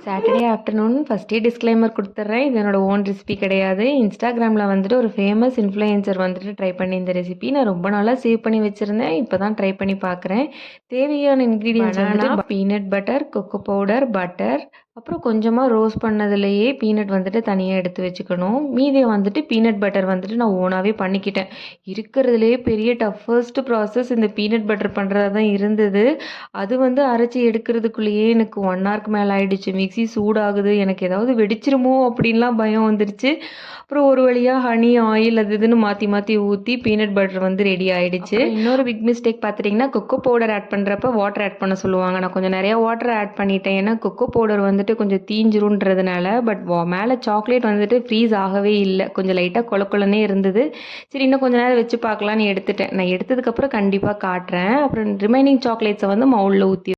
Saturday afternoon ஃபஸ்ட்டே disclaimer கொடுத்துட்றேன். இது என்னோட ஓன் ரெசிபி கிடையாது. இன்ஸ்டாகிராமில் வந்துட்டு ஒரு ஃபேமஸ் இன்ஃப்ளூயன்சர் வந்துட்டு ட்ரை பண்ணி இந்த ரெசிபி நான் ரொம்ப நாளாக சேவ் பண்ணி வச்சுருந்தேன். இப்போ தான் ட்ரை பண்ணி பார்க்குறேன். தேவையான இன்க்ரீடியன்ஸ் வந்துட்டு peanut butter, cocoa powder, butter, அப்புறம் கொஞ்சமாக ரோஸ்ட் பண்ணதுலேயே பீனட் வந்துட்டு தனியாக எடுத்து வச்சுக்கணும். மீதியை வந்துட்டு பீனட் பட்டர் வந்துட்டு நான் ஓனாகவே பண்ணிக்கிட்டேன். இருக்கிறதுலேயே பெரிய டஃபஸ்ட் ப்ராசஸ் இந்த பீனட் பட்டர் பண்ணுறதா தான் இருந்தது. அது வந்து அரைச்சி எடுக்கிறதுக்குள்ளேயே எனக்கு 1 ஹவருக்கு மேலே ஆயிடுச்சு. மிக்ஸி சூடாகுது, எனக்கு ஏதாவது வெடிச்சிருமோ அப்படின்லாம் பயம் வந்துருச்சு. அப்புறம் ஒரு வழியாக ஹனி, ஆயில் அது இதுன்னு மாற்றி மாற்றி ஊற்றி பீனட் பட்டர் வந்து ரெடி ஆகிடுச்சு. இன்னொரு பிக் மிஸ்டேக் பார்த்துட்டிங்கன்னா, கொக்கோ பவுடர் ஆட் பண்ணுறப்ப வாட்டர் ஆட் பண்ண சொல்லுவாங்க. நான் கொஞ்சம் நிறையா வாட்டர் ஆட் பண்ணிட்டேன். ஏன்னா கொக்கோ பவுடர் வந்துட்டு கொஞ்சம் தீஞ்சிருன்றதுனால. பட் மேலே சாக்லேட் வந்துட்டு ஃப்ரீஸ் ஆகவே இல்லை. கொஞ்சம் லைட்டாக கொலனே இருந்தது. சரி இன்னும் கொஞ்சம் நேரம் வச்சு பார்க்கலான்னு எடுத்துட்டேன். நான் எடுத்ததுக்கப்புறம் கண்டிப்பாக காட்டுறேன். அப்புறம் ரிமைனிங் சாக்லேட்ஸை வந்து மவுலில் ஊற்றி